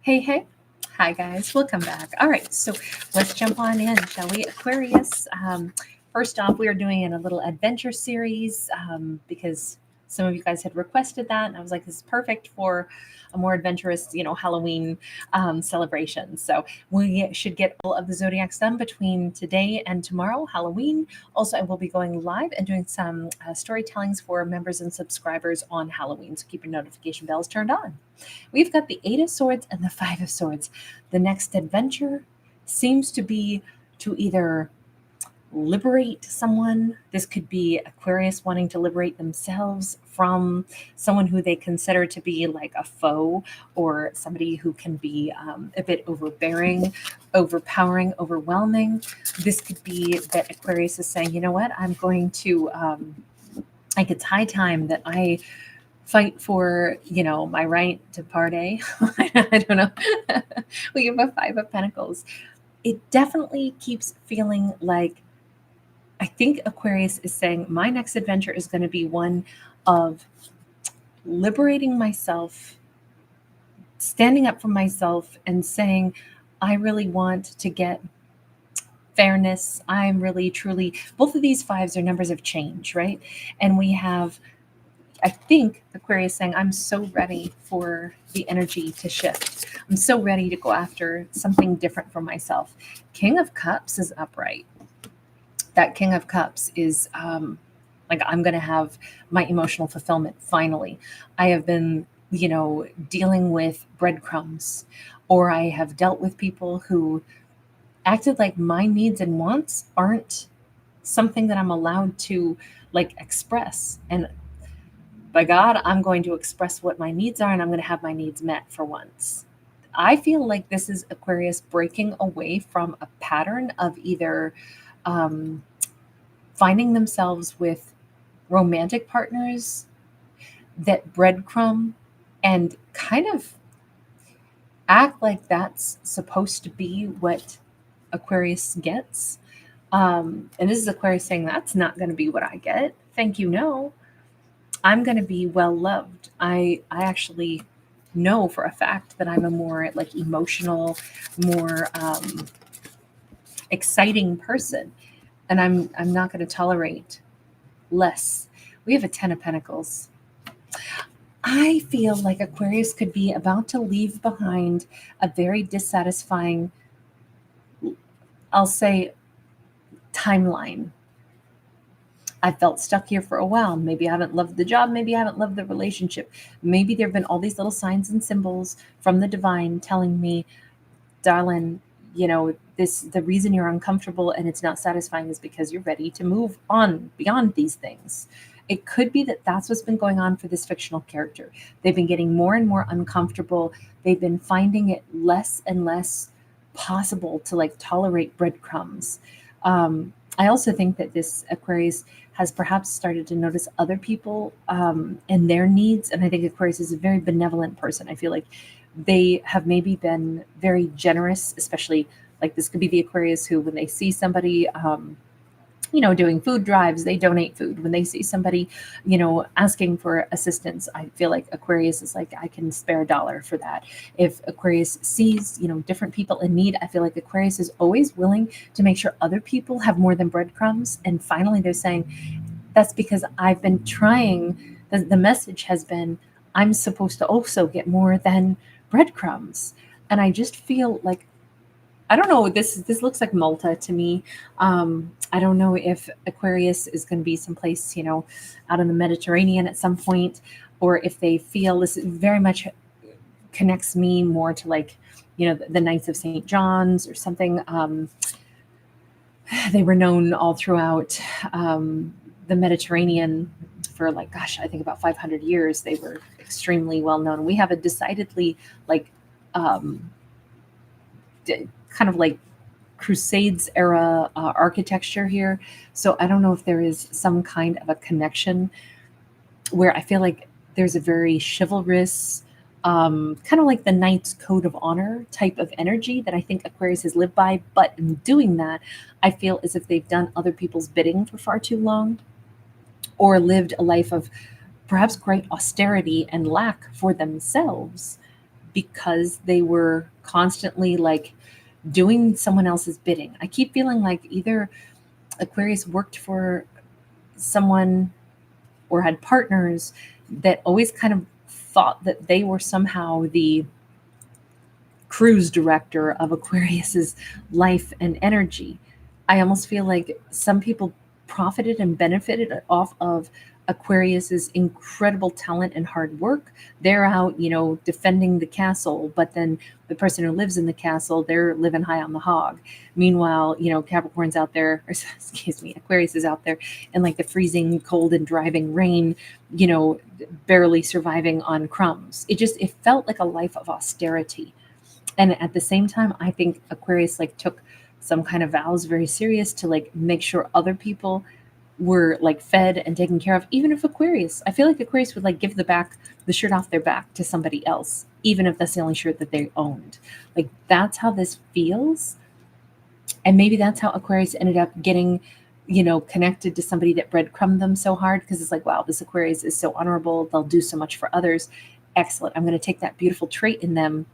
Hey, hey. Hi, guys. Welcome back. All right, so let's jump on in, shall we? Aquarius. First off, we are doing a little adventure series because some of you guys had requested that. And I was like, this is perfect for a more adventurous, Halloween celebration. So we should get all of the zodiacs done between today and tomorrow, Halloween. Also, I will be going live and doing some storytellings for members and subscribers on Halloween. So keep your notification bells turned on. We've got the Eight of Swords and the Five of Swords. The next adventure seems to be to either liberate someone. This could be Aquarius wanting to liberate themselves from someone who they consider to be like a foe, or somebody who can be a bit overbearing, overpowering, overwhelming. This could be that Aquarius is saying, you know what, I'm going to, like, it's high time that I fight for, my right to party. I don't know. We have a Five of Pentacles. It definitely keeps feeling like, I think Aquarius is saying my next adventure is going to be one of liberating myself, standing up for myself, and saying, I really want to get fairness. I'm really, truly, both of these fives are numbers of change, right? And we have, I think Aquarius saying, I'm so ready for the energy to shift. I'm so ready to go after something different for myself. King of Cups is upright. That King of Cups is like, I'm going to have my emotional fulfillment finally. I have been, dealing with breadcrumbs, or I have dealt with people who acted like my needs and wants aren't something that I'm allowed to like express. And by God, I'm going to express what my needs are, and I'm going to have my needs met for once. I feel like this is Aquarius breaking away from a pattern of either um, finding themselves with romantic partners that breadcrumb and kind of act like that's supposed to be what Aquarius gets. And this is Aquarius saying, that's not going to be what I get. Thank you, no. I'm going to be well loved. I actually know for a fact that I'm a more like emotional, more exciting person, and I'm not going to tolerate less. We have a Ten of Pentacles. I feel like Aquarius could be about to leave behind a very dissatisfying, I'll say, timeline. I felt stuck here for a while. Maybe I haven't loved the job. Maybe I haven't loved the relationship. Maybe there have been all these little signs and symbols from the divine telling me, darling, the reason you're uncomfortable and it's not satisfying is because you're ready to move on beyond these things. It could be that that's what's been going on for this fictional character. They've been getting more and more uncomfortable. They've been finding it less and less possible to like tolerate breadcrumbs. I also think that this Aquarius has perhaps started to notice other people and their needs. And I think Aquarius is a very benevolent person. I feel like they have maybe been very generous, especially like this could be the Aquarius who, when they see somebody, doing food drives, they donate food. When they see somebody, asking for assistance, I feel like Aquarius is like, I can spare $1 for that. If Aquarius sees, different people in need, I feel like Aquarius is always willing to make sure other people have more than breadcrumbs. And finally, they're saying, that's because I've been trying. The message has been, I'm supposed to also get more than breadcrumbs. And I just feel like, I don't know, this looks like Malta to me. I don't know if Aquarius is going to be someplace, out in the Mediterranean at some point, or if they feel this very much connects me more to like, the Knights of St. John's or something. They were known all throughout the Mediterranean for like, gosh, I think about 500 years. They were extremely well known. We have a decidedly like kind of like Crusades era architecture here. So I don't know if there is some kind of a connection where I feel like there's a very chivalrous, kind of like the Knight's Code of Honor type of energy that I think Aquarius has lived by. But in doing that, I feel as if they've done other people's bidding for far too long, or lived a life of perhaps great austerity and lack for themselves, because they were constantly like doing someone else's bidding. I keep feeling like either Aquarius worked for someone or had partners that always kind of thought that they were somehow the cruise director of Aquarius's life and energy. I almost feel like some people profited and benefited off of Aquarius's incredible talent and hard work. They're out, defending the castle, but then the person who lives in the castle, they're living high on the hog. Meanwhile, Capricorn's out there, or excuse me, Aquarius is out there in like the freezing cold and driving rain, barely surviving on crumbs. It felt like a life of austerity. And at the same time, I think Aquarius like took some kind of vows very serious to like make sure other people were like fed and taken care of. Even if I feel like Aquarius would like give the shirt off their back to somebody else, even if that's the only shirt that they owned. Like that's how this feels. And maybe that's how Aquarius ended up getting, connected to somebody that breadcrumbed them so hard, because it's like, wow, this Aquarius is so honorable. They'll do so much for others. Excellent. I'm going to take that beautiful trait in them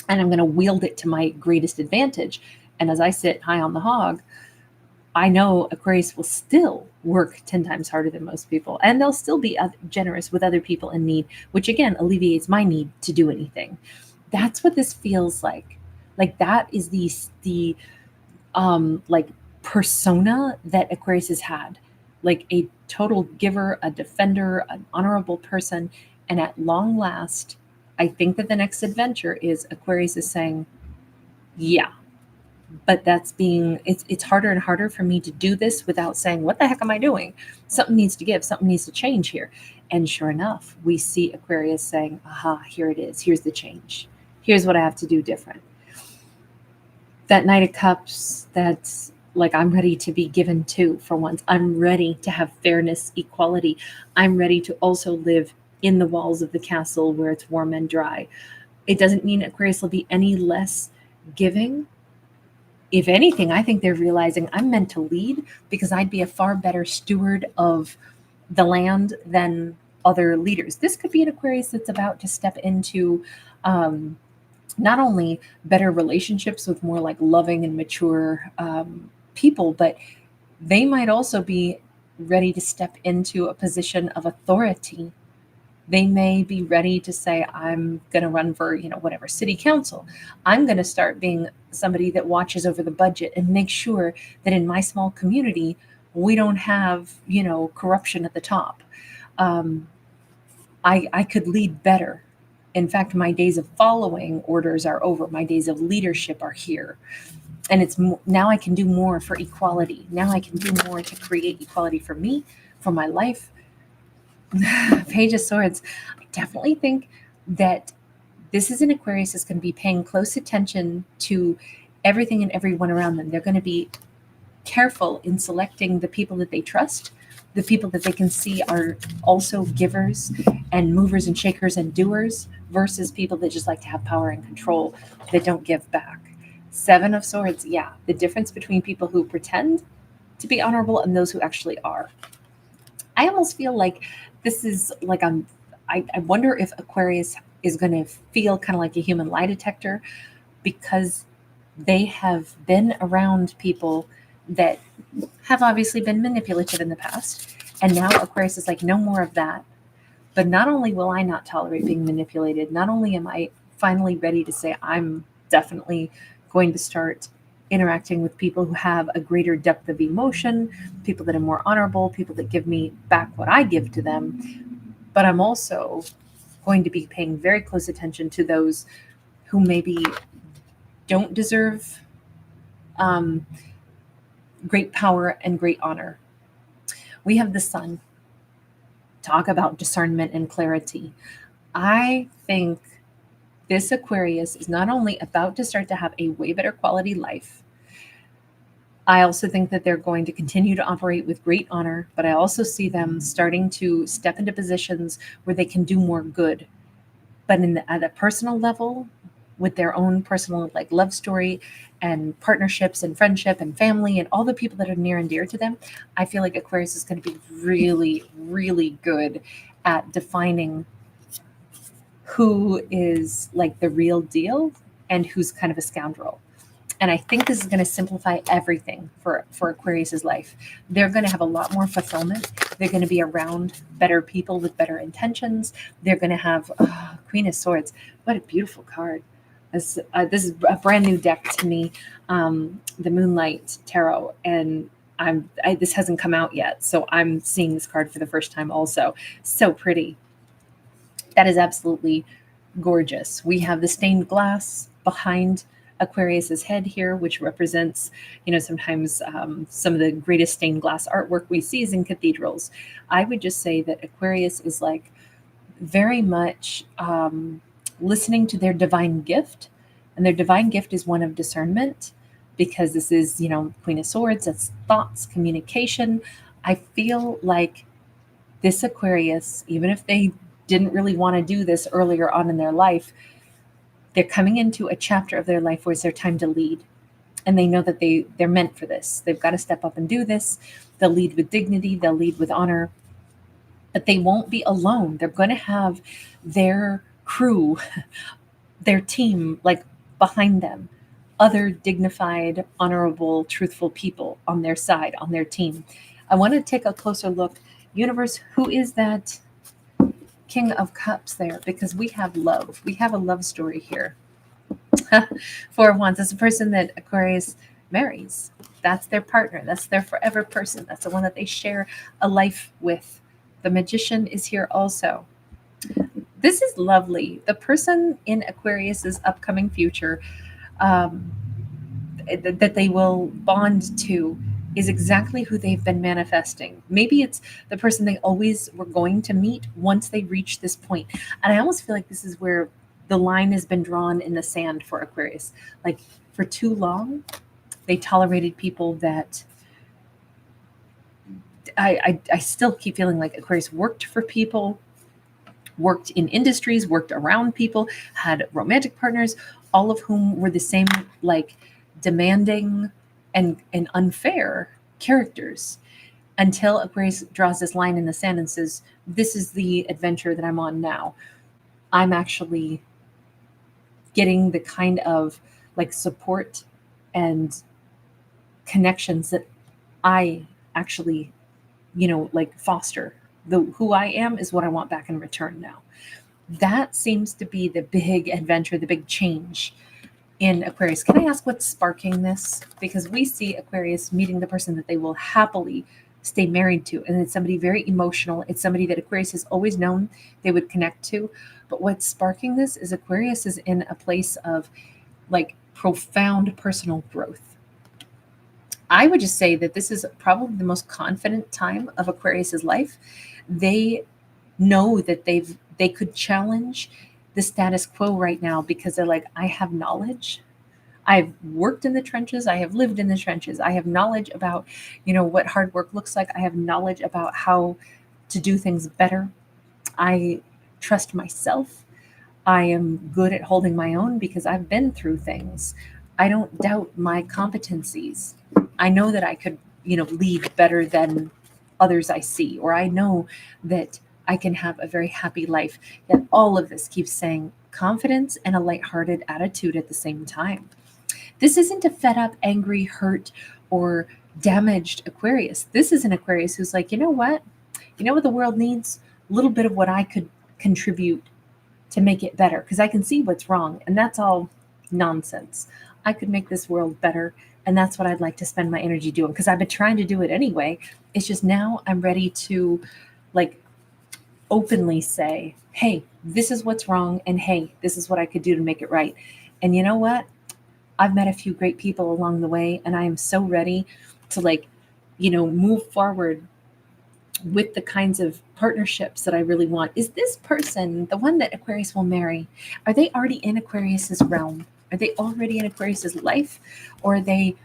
and I'm going to wield it to my greatest advantage. And as I sit high on the hog, I know Aquarius will still work 10 times harder than most people, and they'll still be generous with other people in need, which again alleviates my need to do anything. That's what this feels like. Like that is the like persona that Aquarius has had, like a total giver, a defender, an honorable person. And at long last, I think that the next adventure is Aquarius is saying, yeah, but it's harder and harder for me to do this without saying, what the heck am I doing? Something needs to give, something needs to change here. And sure enough, we see Aquarius saying, aha, here it is. Here's the change. Here's what I have to do different. That Knight of Cups, that's like, I'm ready to be given to for once. I'm ready to have fairness, equality. I'm ready to also live in the walls of the castle where it's warm and dry. It doesn't mean Aquarius will be any less giving. If anything, I think they're realizing I'm meant to lead because I'd be a far better steward of the land than other leaders. This could be an Aquarius that's about to step into not only better relationships with more like loving and mature people, but they might also be ready to step into a position of authority. They may be ready to say, I'm going to run for, whatever, city council. I'm going to start being somebody that watches over the budget and makes sure that in my small community, we don't have, corruption at the top. I could lead better. In fact, my days of following orders are over. My days of leadership are here. And now I can do more for equality. Now I can do more to create equality for me, for my life. Page of Swords. I definitely think that this is an Aquarius that's going to be paying close attention to everything and everyone around them. They're going to be careful in selecting the people that they trust, the people that they can see are also givers and movers and shakers and doers, versus people that just like to have power and control that don't give back. Seven of Swords. Yeah, the difference between people who pretend to be honorable and those who actually are. I almost feel like this is like I wonder if Aquarius is going to feel kind of like a human lie detector, because they have been around people that have obviously been manipulative in the past. And now Aquarius is like, no more of that. But not only will I not tolerate being manipulated, not only am I finally ready to say I'm definitely going to start interacting with people who have a greater depth of emotion, people that are more honorable, people that give me back what I give to them. But I'm also going to be paying very close attention to those who maybe don't deserve great power and great honor. We have the Sun. Talk about discernment and clarity. I think this Aquarius is not only about to start to have a way better quality life, I also think that they're going to continue to operate with great honor, but I also see them starting to step into positions where they can do more good. But at a personal level, with their own personal like love story and partnerships and friendship and family and all the people that are near and dear to them, I feel like Aquarius is going to be really, really good at defining who is like the real deal and who's kind of a scoundrel. And I think this is going to simplify everything for Aquarius's life. They're going to have a lot more fulfillment. They're going to be around better people with better intentions. They're going to have Queen of Swords. What a beautiful card. This is a brand new deck to me, the Moonlight Tarot. And this hasn't come out yet. So I'm seeing this card for the first time also. So pretty. That is absolutely gorgeous. We have the stained glass behind Aquarius's head here, which represents, sometimes some of the greatest stained glass artwork we see is in cathedrals. I would just say that Aquarius is like very much listening to their divine gift, and their divine gift is one of discernment, because this is, Queen of Swords, that's thoughts, communication. I feel like this Aquarius, even if they didn't really want to do this earlier on in their life, they're coming into a chapter of their life where it's their time to lead. And they know that they're meant for this. They've got to step up and do this. They'll lead with dignity. They'll lead with honor. But they won't be alone. They're going to have their crew, their team, like behind them. Other dignified, honorable, truthful people on their side, on their team. I want to take a closer look. Universe, who is that King of Cups there? Because we have love. We have a love story here. Four of Wands. That's the person that Aquarius marries. That's their partner. That's their forever person. That's the one that they share a life with. The Magician is here also. This is lovely. The person in Aquarius's upcoming future that they will bond to is exactly who they've been manifesting. Maybe it's the person they always were going to meet once they reach this point. And I almost feel like this is where the line has been drawn in the sand for Aquarius. Like, for too long, they tolerated people that I still keep feeling like Aquarius worked for people, worked in industries, worked around people, had romantic partners, all of whom were the same, like, demanding and unfair characters, until Aquarius draws this line in the sand and says, this is the adventure that I'm on now. I'm actually getting the kind of like support and connections that I actually, like foster. Who I am is what I want back in return now. That seems to be the big adventure, the big change in Aquarius. Can I ask what's sparking this? Because we see Aquarius meeting the person that they will happily stay married to. And it's somebody very emotional. It's somebody that Aquarius has always known they would connect to. But what's sparking this is Aquarius is in a place of like profound personal growth. I would just say that this is probably the most confident time of Aquarius's life. They know that they could challenge the status quo right now, because they're like, I have knowledge. I've worked in the trenches. I have lived in the trenches. I have knowledge about, what hard work looks like. I have knowledge about how to do things better. I trust myself. I am good at holding my own because I've been through things. I don't doubt my competencies. I know that I could, lead better than others I see, or I know that I can have a very happy life. Yet all of this keeps saying confidence and a lighthearted attitude at the same time. This isn't a fed up, angry, hurt, or damaged Aquarius. This is an Aquarius who's like, you know what? You know what the world needs? A little bit of what I could contribute to make it better, because I can see what's wrong, and that's all nonsense. I could make this world better, and that's what I'd like to spend my energy doing, because I've been trying to do it anyway. It's just now I'm ready to openly say, hey, this is what's wrong, and hey, this is what I could do to make it right. And you know what? I've met a few great people along the way, and I am so ready to move forward with the kinds of partnerships that I really want. Is this person the one that Aquarius will marry? Are they already in Aquarius's realm? Are they already in Aquarius's life? Or are they,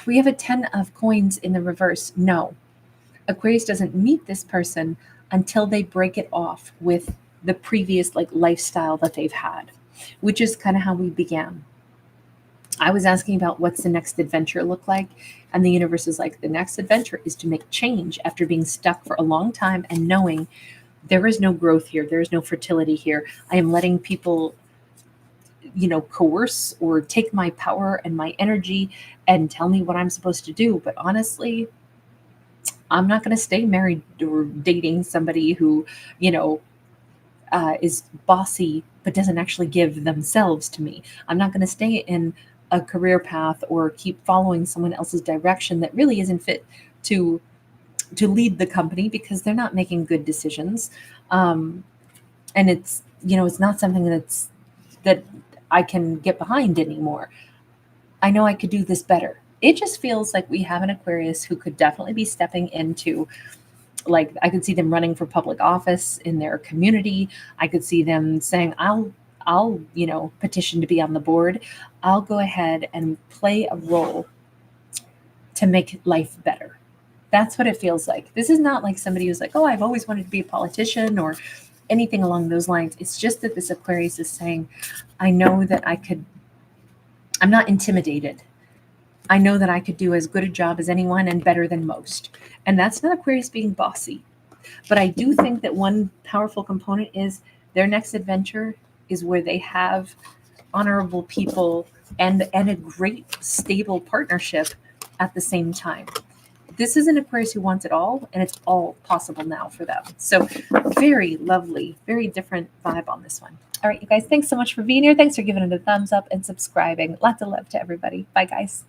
we have a 10 of coins in the reverse. No, Aquarius doesn't meet this person until they break it off with the previous lifestyle that they've had, which is kind of how we began. I was asking about what's the next adventure look like, and the universe is like, the next adventure is to make change after being stuck for a long time and knowing there is no growth here. There is no fertility here. I am letting people, coerce or take my power and my energy and tell me what I'm supposed to do. But honestly, I'm not going to stay married or dating somebody who, you know, is bossy but doesn't actually give themselves to me. I'm not going to stay in a career path or keep following someone else's direction that really isn't fit to lead the company because they're not making good decisions. And it's not something that I can get behind anymore. I know I could do this better. It just feels like we have an Aquarius who could definitely be stepping into, like, I could see them running for public office in their community. I could see them saying, I'll petition to be on the board. I'll go ahead and play a role to make life better. That's what it feels like. This is not like somebody who's like, oh, I've always wanted to be a politician or anything along those lines. It's just that this Aquarius is saying, I know that I'm not intimidated. I know that I could do as good a job as anyone and better than most. And that's not Aquarius being bossy. But I do think that one powerful component is their next adventure is where they have honorable people and a great stable partnership at the same time. This is an Aquarius who wants it all, and it's all possible now for them. So very lovely, very different vibe on this one. All right, you guys, thanks so much for being here. Thanks for giving it a thumbs up and subscribing. Lots of love to everybody. Bye, guys.